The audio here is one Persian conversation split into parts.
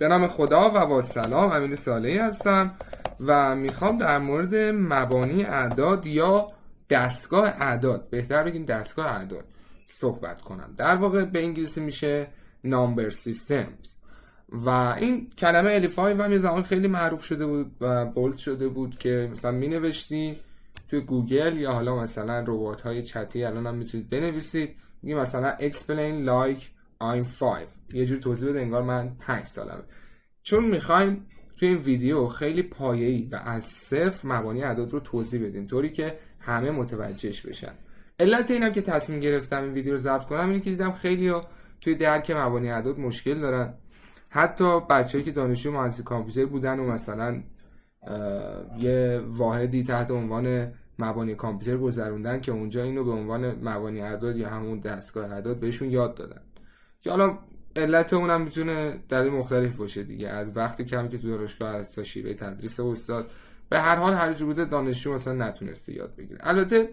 به نام خدا و با سلام، امین صالحی هستم و میخوام در مورد مبانی اعداد یا دستگاه اعداد، بهتر بگیم دستگاه اعداد صحبت کنم. در واقع به انگلیسی میشه نامبر سیستمز و این کلمه الیفای و یه زمان خیلی معروف شده بود و بولد شده بود که مثلا مینوشتی توی گوگل یا حالا مثلا ربات های چتی الان هم میتونید بنویسید، میگه مثلا explain like I'm 5، یه جور توضیح بده انگار من 5 سالمه. چون میخوایم توی این ویدیو خیلی پایه‌ای و از صفر مبانی اعداد رو توضیح بدیم طوری که همه متوجهش بشن. علت اینم که تصمیم گرفتم این ویدیو رو ضبط کنم اینه که دیدم خیلی‌ها توی درک مبانی اعداد مشکل دارن، حتی بچه‌ای که دانشجو مهندسی کامپیوتر بودن و مثلا یه واحدی تحت عنوان مبانی کامپیوتر گذروندن که اونجا اینو به عنوان مبانی اعداد یا همون دستگاه اعداد بهشون یاد دادن، که حالا علت اونم میتونه دلیل مختلف باشه دیگه، از وقتی کمی که تو دانشگاه از تا شیوه تدریس استاد، به هر حال هر جور بوده دانشجو مثلا نتونسته یاد بگیره. البته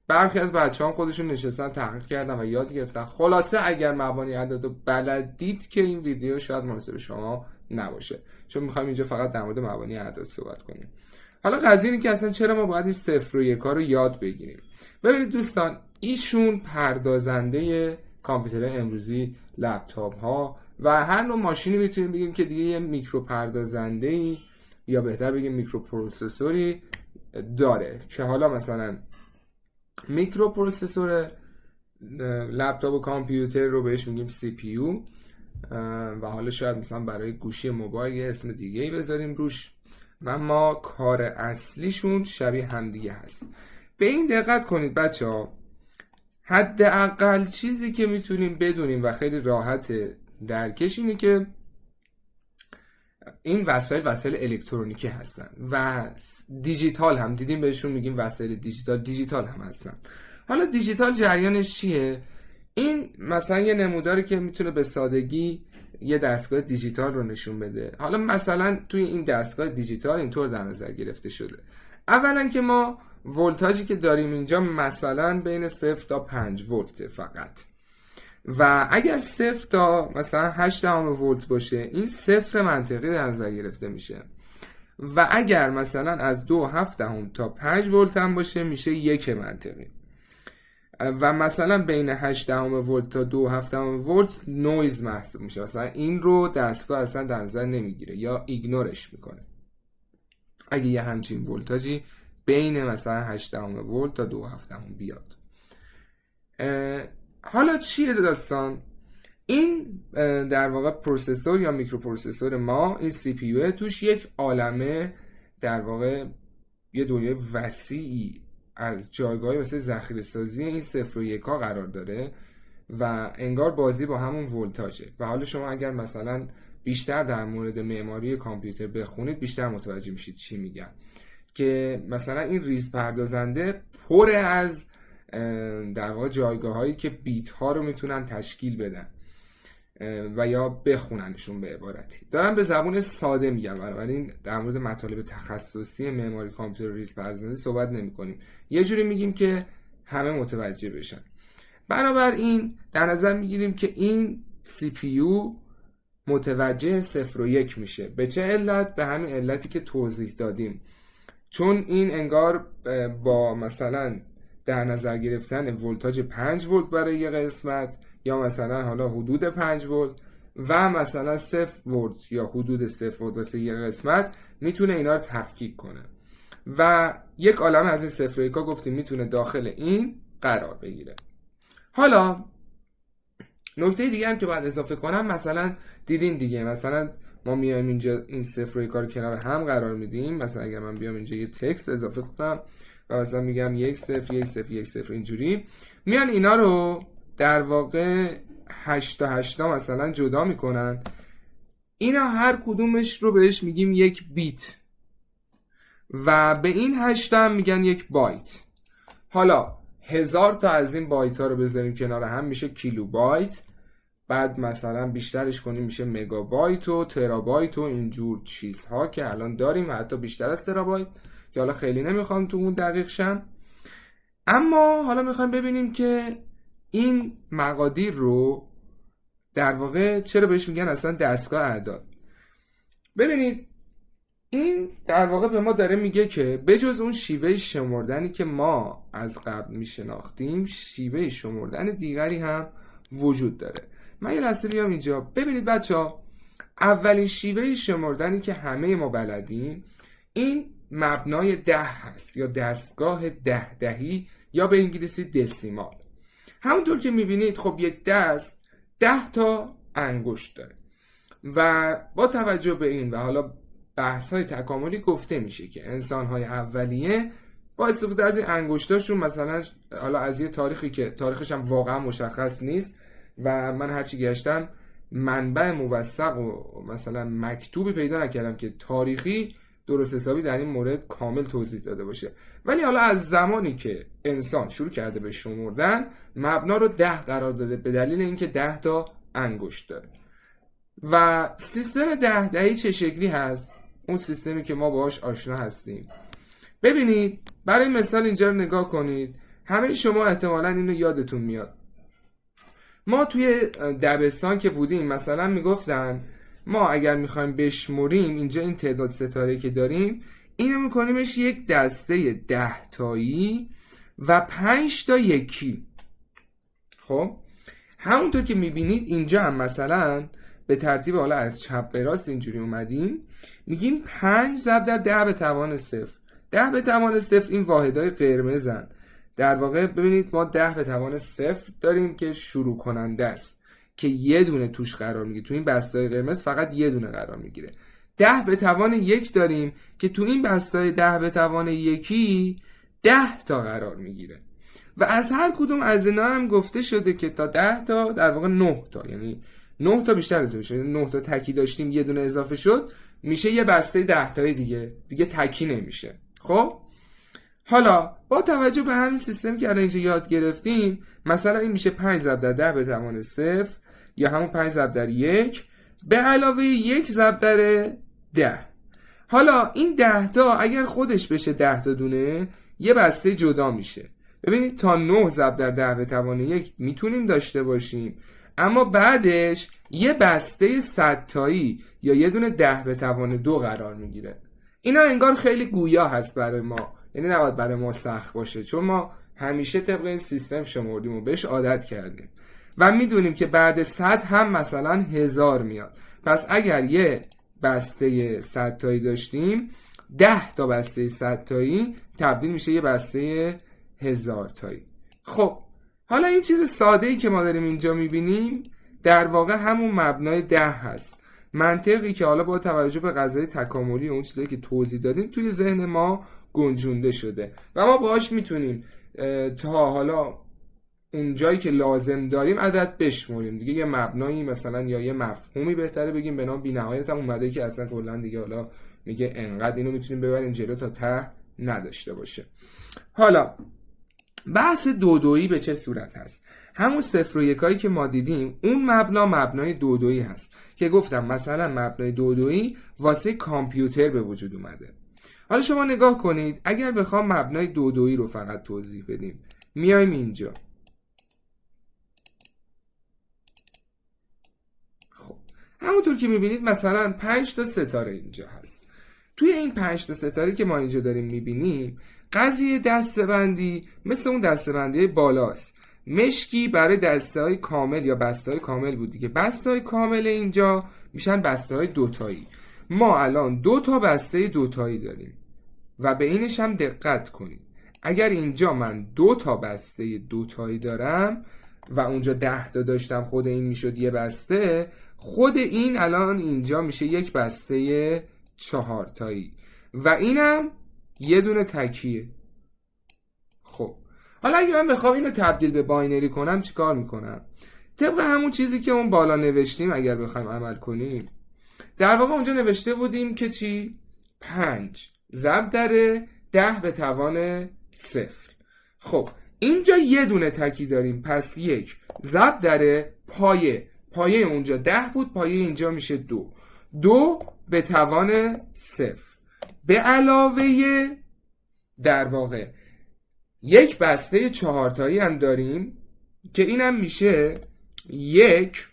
برخی از بچه‌ها خودشون نشستن تحقیق کردن و یاد گرفتن. خلاصه اگر مبانی اعداد رو بلدید که این ویدیو شاید مناسب شما نباشه، چون میخوایم اینجا فقط در مورد مبانی اعداد صحبت کنیم. حالا قضیه اینه که اصلا چرا ما باید این صفر و یکا رو یاد بگیریم. ببینید دوستان، ایشون پردازنده کامپیوتر امروزی، لپتاپ ها و هر نوع ماشینی میتونیم بگیم که دیگه یه میکرو پردازنده‌ای یا بهتر بگیم میکرو پروسسوری داره، که حالا مثلا میکرو پروسسور لپتاپ و کامپیوتر رو بهش میگیم CPU و حالا شاید مثلا برای گوشی موبایل یه اسم دیگه‌ای بذاریم روش، اما کار اصلیشون شبیه همدیگه هست. به این دقت کنید بچه‌ها، حداقل چیزی که میتونیم بدونیم و خیلی راحت درکش اینه که این وسایل الکترونیکی هستن و دیجیتال هم دیدیم بهشون میگیم وسایل دیجیتال هم هستن. حالا دیجیتال جریانش چیه؟ این مثلا یه نموداری که میتونه به سادگی یه دستگاه دیجیتال رو نشون بده. حالا مثلا توی این دستگاه دیجیتال اینطور در نظر گرفته شده. اولا که ما ولتاژی که داریم اینجا مثلا بین 0 تا 5 ولت فقط، و اگر 0 تا مثلا 8 ولت باشه این صفر منطقی در نظر گرفته میشه، و اگر مثلا از 2.7 تا 5 ولت هم باشه میشه 1 منطقی، و مثلا بین 8 ولت تا 2.7 ولت نویز محسوب میشه، مثلا این رو دستگاه اصلا در نظر نمیگیره یا ایگنورش میکنه اگه یه همچین ولتاژی بین مثلا 8 ولت تا 2.7 بیاد. حالا چیه داستان؟ این در واقع پروسسور یا میکرو پروسسور ما، این سی پی یو توش یک عالمه در واقع یه دنیای وسیعی از جایگاه واسه ذخیره سازی این صفر و یکا قرار داره و انگار بازی با همون ولتاژه. و حالا شما اگر مثلا بیشتر در مورد معماری کامپیوتر بخونید بیشتر متوجه میشید چی میگم، که مثلا این ریز پردازنده پر از در واقع جایگاه هایی که بیت ها رو میتونن تشکیل بدن و یا بخوننشون. به عبارتی دارم به زبون ساده میگم، بنابراین در مورد مطالب تخصصی معماری کامپیوتر ریز پردازنده صحبت نمی کنیم، یه جوری میگیم که همه متوجه بشن. بنابراین در نظر میگیریم که این CPU متوجه 0 و 1 میشه. به چه علت؟ به همین علتی که توضیح دادیم، چون این انگار با مثلا در نظر گرفتن ولتاژ 5 ولت برای یه قسمت یا مثلا حالا حدود 5 ولت و مثلا 0 ولت یا حدود 0 ولت واسه یه قسمت میتونه اینا رو تفکیک کنه و یک عالمه از این صفر و یکا گفتیم میتونه داخل این قرار بگیره. حالا نکته دیگه هم که باید اضافه کنم، مثلا دیدین دیگه، مثلا ما میایم اینجا این صفر و یکا رو کنار هم قرار میدیم. مثلا اگر من بیام اینجا یه تکست اضافه کنم و مثلا میگم 1 0 1 0 1 0 اینجوری، میان اینا رو در واقع 8 تا 8 مثلا جدا میکنن. اینا هر کدومش رو بهش میگیم یک بیت و به این 8 هم میگن یک بایت. حالا 1000 تا از این بایت ها رو بذاریم کنار هم میشه کیلوبایت، بعد مثلا بیشترش کنیم میشه مگابایت و ترابایت و اینجور چیزها که الان داریم، حتی بیشتر از ترابایت که حالا خیلی نمیخوام تو اون دقیق شم. اما حالا میخوایم ببینیم که این مقادیر رو در واقع چرا بهش میگن اصلا دستگاه اعداد. ببینید این در واقع به ما داره میگه که بجز اون شیوه شمردنی که ما از قبل میشناختیم، شیوه شمردن دیگری هم وجود داره. من یه لحظه بیام اینجا. ببینید بچه‌ها، اولین شیوه شمردنی که همه ما بلدیم این مبنای 10 هست یا دستگاه 10 یا به انگلیسی دسیمال. همونطور که میبینید خب یک دست 10 تا انگشت داره و با توجه به این و حالا بحث‌های تکاملی گفته میشه که انسان‌های اولیه با استفاده از این انگشتاشون مثلا حالا از یه تاریخی که تاریخش هم واقعا مشخص نیست و من هرچی گشتم منبع موثق و مثلا مکتوبی پیدا نکردم که تاریخی درست حسابی در این مورد کامل توضیح داده باشه، ولی حالا از زمانی که انسان شروع کرده به شمردن مبنا رو 10 قرار داده به دلیل اینکه 10 تا انگشت داره. و سیستم 10 چه شکلی هست؟ اون سیستمی که ما باهاش آشنا هستیم. ببینید برای مثال اینجا رو نگاه کنید. همه شما احتمالاً اینو یادتون میاد. ما توی دبستان که بودیم مثلا میگفتن ما اگر میخوایم بشمریم اینجا این تعداد ستاره که داریم اینو میکنیمش یک دسته 10 تایی و 5 تا یکی. خب همونطور که میبینید اینجا هم مثلا به ترتیب حالا از چپ به راست اینجوری اومدیم، میگیم 5 ضرب در 10 به توان 0. 10 به توان 0 این واحدهای قرمزن. در واقع ببینید ما 10 به توان 0 داریم که شروع کننده است که یه دونه توش قرار میگیره. تو این بسته‌های قرمز فقط یه دونه قرار میگیره. 10 به توان 1 داریم که تو این بسته‌های 10 به توان 1 10 تا قرار میگیره. و از هر کدوم از اینا هم گفته شده که تا 10 تا در واقع 9 تا، یعنی 9 تا بیشتر میشه. 9 تا تکی داشتیم یه دونه اضافه شد میشه یه بسته 10 تایی دیگه تکی نمیشه. خب حالا با توجه به همین سیستمی که الان اینجا یاد گرفتیم مثلا این میشه 5 ضرب در 10 به توان 0 یا همون 5 ضرب در 1 به علاوه 1 ضرب در 10. حالا این 10 تا اگر خودش بشه 10 تا دونه یه بسته جدا میشه. ببینید تا 9 ضرب در 10 به توان 1 میتونیم داشته باشیم، اما بعدش یه بسته 100 تایی یا یه دونه 10 به توان 2 قرار میگیره. اینا انگار خیلی گویا هست برای ما، یعنی نباید برای ما سخت باشه چون ما همیشه طبق این سیستم شمردیم و بهش عادت کردیم و میدونیم که بعد 100 هم مثلا 1000 میاد. پس اگر یه بسته 100 تایی داشتیم 10 تا بسته 100 تایی تبدیل میشه یه بسته 1000 تایی. خب حالا این چیز ساده‌ای که ما داریم اینجا میبینیم در واقع همون مبنای 10 هست. منطقی که حالا با توجه به قضای تکاملی و اون چیزایی که توضیح دادیم توی ذهن ما گنجونده شده و ما باهاش میتونیم تا حالا اون جایی که لازم داریم عدد بشمریم دیگه. یه مبنایی مثلا یا یه مفهومی بهتره بگیم به نام بی‌نهایت هم اومده که اصلا کلا دیگه حالا میگه انقدر اینو میتونیم ببریم جلو تا ته نداشته باشه. حالا بحث دودویی به چه صورت هست؟ همون 0 و 1 هایی که ما دیدیم اون مبنای دودویی هست که گفتم مثلا مبنای دودویی واسه کامپیوتر به وجود اومده. حالا شما نگاه کنید اگر بخوام مبنای دودویی رو فقط توضیح بدیم میایم اینجا. خب همونطور که میبینید مثلا 5 تا ستاره اینجا هست. توی این 5 تا ستاره که ما اینجا داریم میبینیم قضیه دسته‌بندی مثل اون دسته‌بندی بالاست. مشکی برای دسته‌های کامل یا بسته‌های کامل بود دیگه. بسته‌های کامل اینجا میشن بسته‌های دوتایی. ما الان 2 تا بسته دوتایی داریم و به اینش هم دقت کنید. اگر اینجا من 2 تا بسته دوتایی دارم و اونجا 10 تا داشتم خود این میشد یه بسته، خود این الان اینجا میشه یک بسته 4 تایی و اینم یه دونه تکیه. خب حالا اگه من بخوام اینو تبدیل به باینری کنم چیکار میکنم؟ طبق همون چیزی که اون بالا نوشتیم اگر بخوایم عمل کنیم در واقع اونجا نوشته بودیم که چی؟ 5 ضرب در 10 به توان 0. خب اینجا یه دونه تکی داریم پس 1 ضرب در پایه اونجا 10 بود، پایه اینجا میشه 2 به توان 0 به علاوه در واقع یک بسته 4 تایی هم داریم که اینم میشه 1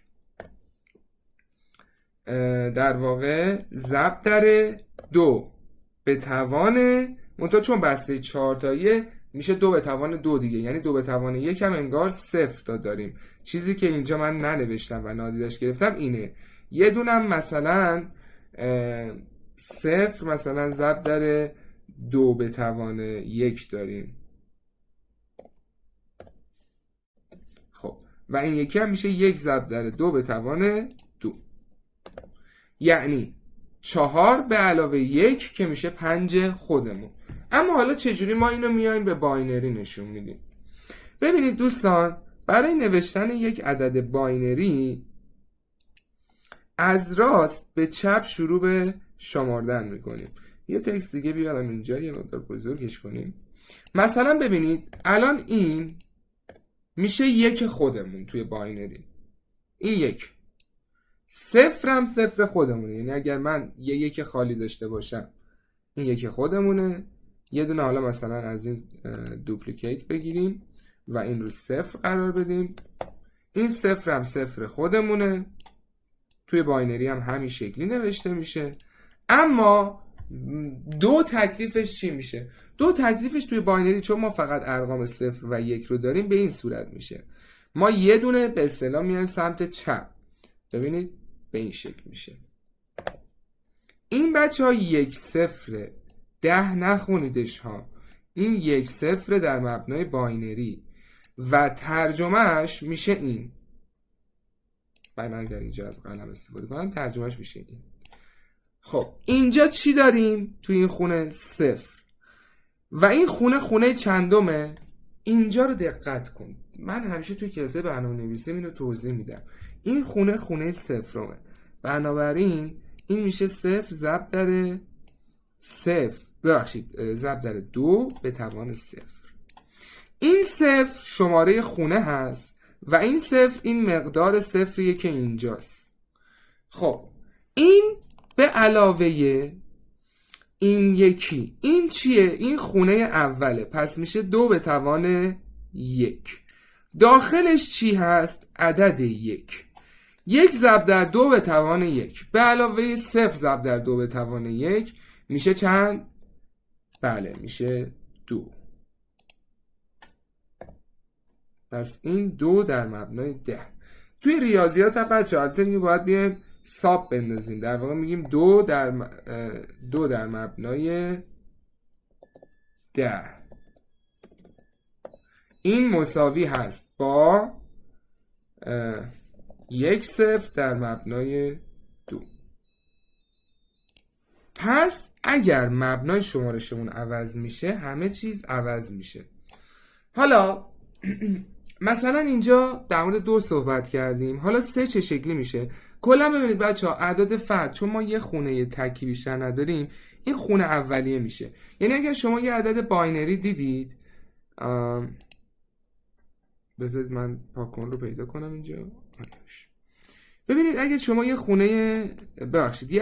در واقع ضرب در 2 به توان منتها چون بسته 4 تاییه میشه 2 به توان 2 دیگه، یعنی 2 به توان 1 هم انگار 0 تا داریم. چیزی که اینجا من ننوشتم و نادیدش گرفتم اینه. یه دونم مثلا 0 مثلا ضرب در 2 به توان 1 داریم. خب و این یکی هم میشه 1 ضرب در 2 به توان 2، یعنی 4 به علاوه 1 که میشه 5 خودمون. اما حالا چجوری ما اینو میایم به باینری نشون میدیم؟ ببینید دوستان، برای نوشتن یک عدد باینری از راست به چپ شروع به شمردن میکنیم. یه تکست دیگه بیارم اینجا یه مقدار بزرگش کنیم. مثلا ببینید الان این میشه 1 خودمون توی باینری، این 1. 0 هم 0 خودمونه، یعنی اگر من یه 1 خالی داشته باشم این 1 خودمونه. یه دونه حالا مثلا از این دوپلیکیت بگیریم و این رو 0 قرار بدیم. این 0 هم 0 خودمونه، توی باینری هم همین شکلی نوشته میشه. اما 2 تکلیفش چی میشه؟ 2 تکلیفش توی باینری چون ما فقط ارقام 0 و 1 رو داریم به این صورت میشه. ما یه دونه به اصطلاح میایم سمت چپ، ببینید به این شکل میشه. این بچه ها 1 0 10 نخونیدش ها، این 1 0 در مبنای باینری و ترجمهش میشه این. من اگر اینجا از قلم استفاده کنم ترجمهش میشه این. خب اینجا چی داریم؟ توی این خونه 0 و این خونه چندمه؟ اینجا رو دقت کن، من همیشه توی کلاس برنامه‌نویسی اینو توضیح میدم. این خونه 0 بنابراین این میشه 0 ضرب در 0 ضرب در 2 به توان 0. این 0 شماره خونه هست و این 0 این مقدار 0 که اینجاست. خب این به علاوه این یکی، این چیه؟ این خونه اوله، پس میشه 2 به توان 1. داخلش چی هست؟ عدد 1. 1 ضرب در 2 به توان 1 به علاوه 0 ضرب در 2 به توان 1 میشه چند؟ بله میشه 2. پس این 2 در مبنای 10. توی ریاضیات هم بچه اینو باید بیایم ساب بندازیم، در واقع میگیم 2 در مبنای 10 این مساوی هست با 1 0 در مبنای 2. پس اگر مبنای شمارشمون عوض میشه همه چیز عوض میشه. حالا مثلا اینجا در مورد 2 صحبت کردیم، حالا 3 چه شکلی میشه؟ کلا ببینید بچه ها اعداد فرد، چون ما یه خونه تکی بیشتر نداریم، این خونه اولیه میشه. یعنی اگر شما یه عدد باینری دیدید، بذارید من پاکن رو پیدا کنم اینجا. ببینید اگر شما یه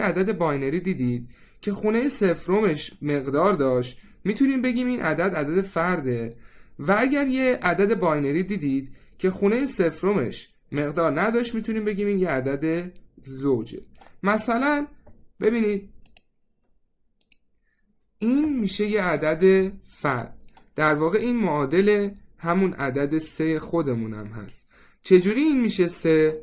عدد باینری دیدید که خونه صفرمش مقدار داشت، میتونیم بگیم این عدد فرده. و اگر یه عدد باینری دیدید که خونه صفرمش مقدار نداشت، میتونیم بگیم این یه عدد زوجه. مثلا ببینید این میشه یه عدد فرد، در واقع این معادل همون عدد 3 خودمون هم هست. چجوری این میشه 3؟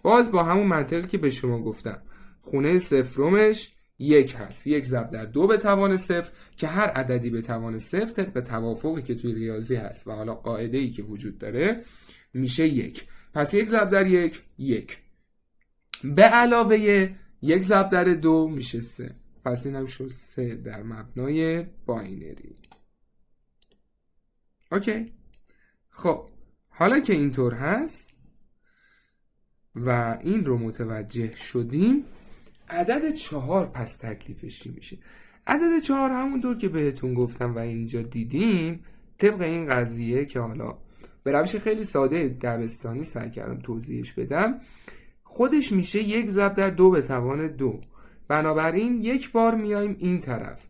باز با همون منطقی که به شما گفتم، خونه صفرمش 1 هست، 1 ضرب در 2 به توان 0 که هر عددی به توان 0 طبق توافقی که توی ریاضی هست و حالا قاعده‌ای که وجود داره میشه 1. پس 1 ضرب در 1 به علاوه 1 ضرب در 2 میشه 3. پس این هم شد 3 در مبنای باینری. اوکی. خب حالا که اینطور هست و این رو متوجه شدیم، عدد 4 پس تکلیفش چی میشه؟ عدد 4 همونطور که بهتون گفتم و اینجا دیدیم، طبق این قضیه که حالا به روش خیلی ساده دبستانی سعی کردم توضیحش بدم، خودش میشه 1 ضرب در 2 به توان 2. بنابراین یک بار میایم این طرف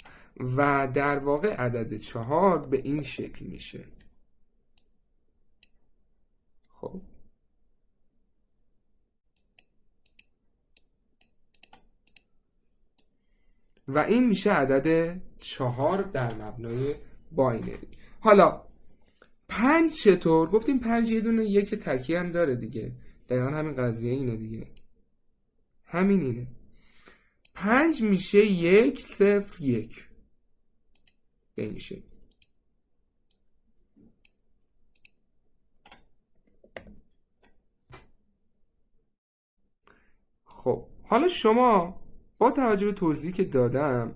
و در واقع عدد 4 به این شکل میشه. خب و این میشه عدد 4 در مبنای باینری. حالا 5 چطور؟ گفتیم 5 یه دونه یک تکی هم داره دیگه، دقیقا همین قضیه اینه دیگه، همین اینه. 5 میشه 1 0 1 به این شکل. خب حالا شما با توجه به توضیحی که دادم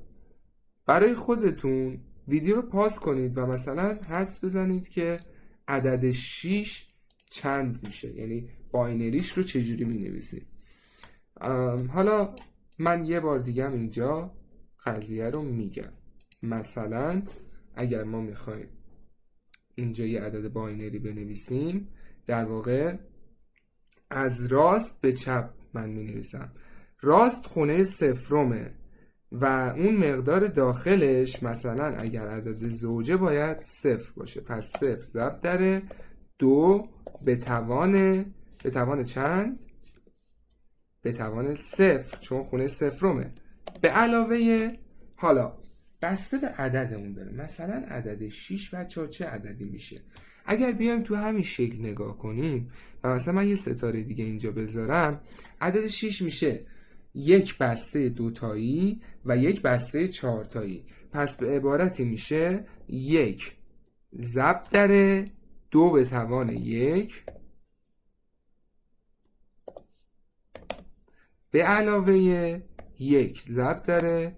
برای خودتون ویدیو رو پاس کنید و مثلا حدس بزنید که عدد 6 چند میشه، یعنی باینریش رو چجوری می نویسید. حالا من یه بار دیگه هم اینجا قضیه رو میگم. مثلا اگر ما میخوایم اینجا یه عدد باینری بنویسیم، در واقع از راست به چپ من می نویسم. راست خونه صفرمه و اون مقدار داخلش مثلا اگر عدد زوجه باید 0 باشه، پس 0 ضرب در 2 به توان چند؟ به توان 0، چون خونه صفرمه. به علاوه حالا بسته به عددمون داره، مثلا عدد 6 بچه‌ها چه عددی میشه؟ اگر بیایم تو همین شکل نگاه کنیم و مثلا من یه ستاره دیگه اینجا بذارم، عدد 6 میشه یک بسته 2 تایی و یک بسته 4 تایی. پس به عبارتی میشه 1 ضرب در 2 به توان 1 به علاوه 1 ضرب در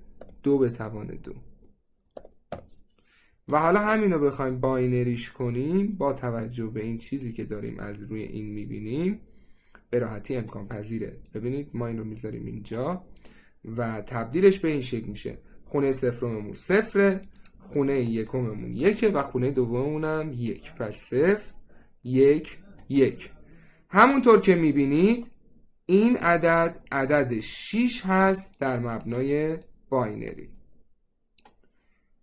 2 به توان 2. و حالا همین رو بخوایم باینریش کنیم، با توجه به این چیزی که داریم از روی این میبینیم به راحتی امکان پذیره. ببینید ما این رو میذاریم اینجا و تبدیلش به این شکل میشه: خونه صفرممون 0، خونه یکممون 1 و خونه دوممون هم 1. پس 0 1 1. همونطور که میبینید این عدد 6 هست در مبنای باینری.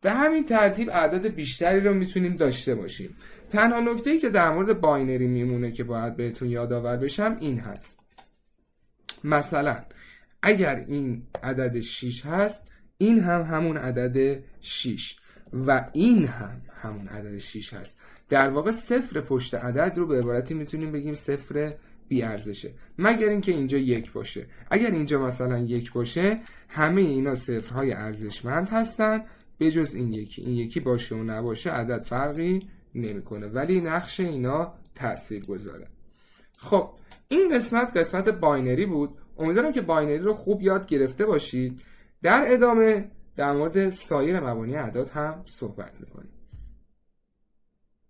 به همین ترتیب اعداد بیشتری رو میتونیم داشته باشیم. تنها نکته‌ای که در مورد باینری میمونه که باید بهتون یادآور بشم این هست: مثلا اگر این عدد 6 هست، این هم همون عدد 6 و این هم همون عدد 6 هست. در واقع صفر پشت عدد رو به عبارتی میتونیم بگیم صفر بی ارزشه، مگر اینکه اینجا 1 باشه. اگر اینجا مثلا 1 باشه، همه اینا صفرهای ارزشمند هستن به جز این یکی. این یکی باشه و نباشه عدد فرقی نمیکنه، ولی نقش اینا تأثیر گذاره. خب این قسمت باینری بود. امیدوارم که باینری رو خوب یاد گرفته باشید. در ادامه در مورد سایر مبانی اعداد هم صحبت میکنیم.